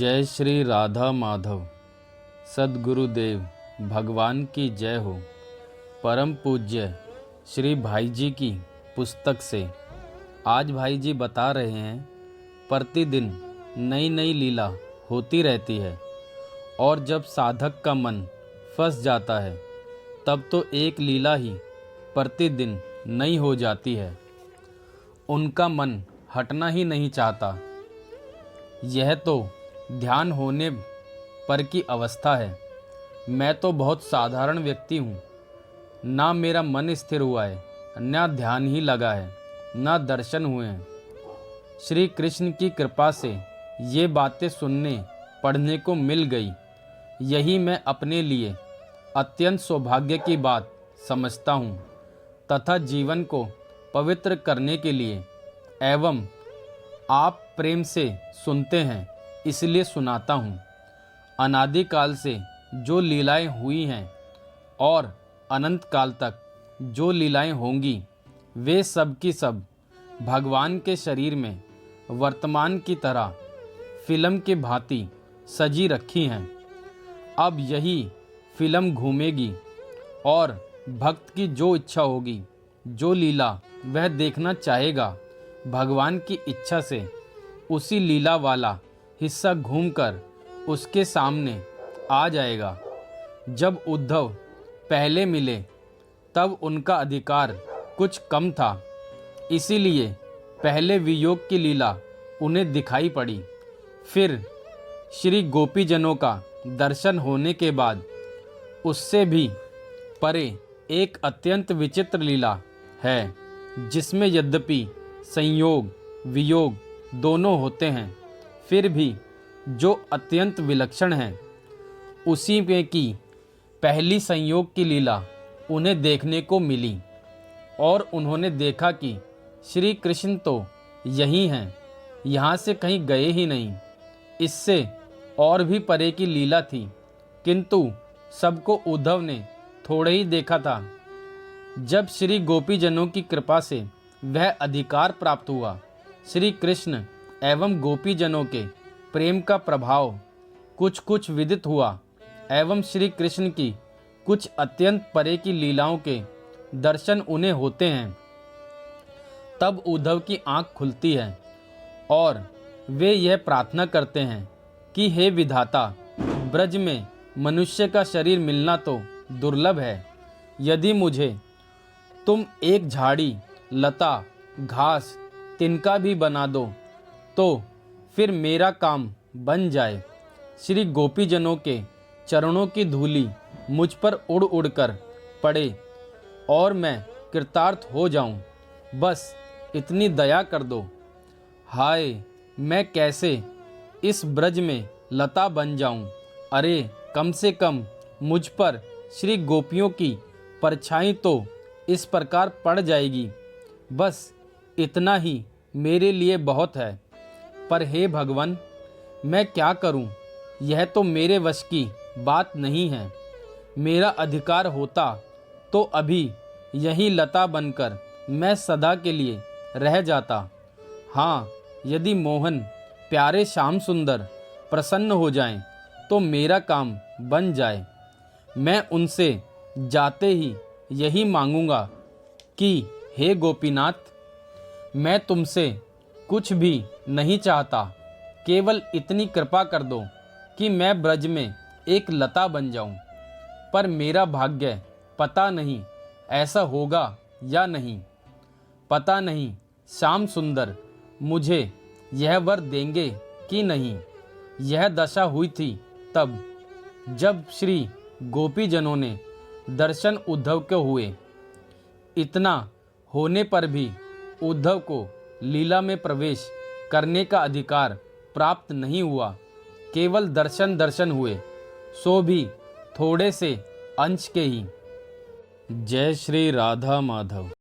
जय श्री राधा माधव। सद्गुरुदेव भगवान की जय हो। परम पूज्य श्री भाई जी की पुस्तक से आज भाई जी बता रहे हैं, प्रतिदिन नई नई लीला होती रहती है और जब साधक का मन फंस जाता है तब तो एक लीला ही प्रतिदिन नई हो जाती है। उनका मन हटना ही नहीं चाहता। यह तो ध्यान होने पर की अवस्था है। मैं तो बहुत साधारण व्यक्ति हूँ। ना मेरा मन स्थिर हुआ है, ना ध्यान ही लगा है, ना दर्शन हुए हैं। श्री कृष्ण की कृपा से ये बातें सुनने पढ़ने को मिल गई। यही मैं अपने लिए अत्यंत सौभाग्य की बात समझता हूँ तथा जीवन को पवित्र करने के लिए एवं आप प्रेम से सुनते हैं इसलिए सुनाता हूँ। अनादिकाल से जो लीलाएं हुई हैं और अनंत काल तक जो लीलाएं होंगी वे सब की सब भगवान के शरीर में वर्तमान की तरह फिल्म के भांति सजी रखी हैं। अब यही फिल्म घूमेगी और भक्त की जो इच्छा होगी, जो लीला वह देखना चाहेगा, भगवान की इच्छा से उसी लीला वाला हिस्सा घूमकर उसके सामने आ जाएगा। जब उद्धव पहले मिले तब उनका अधिकार कुछ कम था, इसीलिए पहले वियोग की लीला उन्हें दिखाई पड़ी। फिर श्री गोपीजनों का दर्शन होने के बाद उससे भी परे एक अत्यंत विचित्र लीला है, जिसमें यद्यपि संयोग वियोग दोनों होते हैं, फिर भी जो अत्यंत विलक्षण है उसी में की पहली संयोग की लीला उन्हें देखने को मिली और उन्होंने देखा कि श्री कृष्ण तो यही हैं, यहाँ से कहीं गए ही नहीं। इससे और भी परे की लीला थी, किंतु सबको उद्धव ने थोड़े ही देखा था। जब श्री गोपीजनों की कृपा से वह अधिकार प्राप्त हुआ, श्री कृष्ण एवं गोपीजनों के प्रेम का प्रभाव कुछ कुछ विदित हुआ एवं श्री कृष्ण की कुछ अत्यंत परे की लीलाओं के दर्शन उन्हें होते हैं, तब उद्धव की आंख खुलती है और वे यह प्रार्थना करते हैं कि हे विधाता, ब्रज में मनुष्य का शरीर मिलना तो दुर्लभ है। यदि मुझे तुम एक झाड़ी, लता, घास, तिनका भी बना दो तो फिर मेरा काम बन जाए। श्री गोपीजनों के चरणों की धूली मुझ पर उड़ उड़ कर पड़े और मैं कृतार्थ हो जाऊं, बस इतनी दया कर दो। हाय, मैं कैसे इस ब्रज में लता बन जाऊं। अरे, कम से कम मुझ पर श्री गोपियों की परछाई तो इस प्रकार पड़ जाएगी, बस इतना ही मेरे लिए बहुत है। पर हे भगवान, मैं क्या करूं? यह तो मेरे वश की बात नहीं है। मेरा अधिकार होता तो अभी यही लता बनकर मैं सदा के लिए रह जाता। हाँ, यदि मोहन प्यारे श्याम सुंदर प्रसन्न हो जाएं तो मेरा काम बन जाए। मैं उनसे जाते ही यही मांगूंगा कि हे गोपीनाथ, मैं तुमसे कुछ भी नहीं चाहता, केवल इतनी कृपा कर दो कि मैं ब्रज में एक लता बन जाऊं। पर मेरा भाग्य पता नहीं ऐसा होगा या नहीं। पता नहीं श्याम सुंदर मुझे यह वर देंगे कि नहीं। यह दशा हुई थी तब जब श्री गोपीजनों ने दर्शन उद्धव के हुए। इतना होने पर भी उद्धव को लीला में प्रवेश करने का अधिकार प्राप्त नहीं हुआ। केवल दर्शन हुए, सो भी थोड़े से अंश के ही। जय श्री राधा माधव।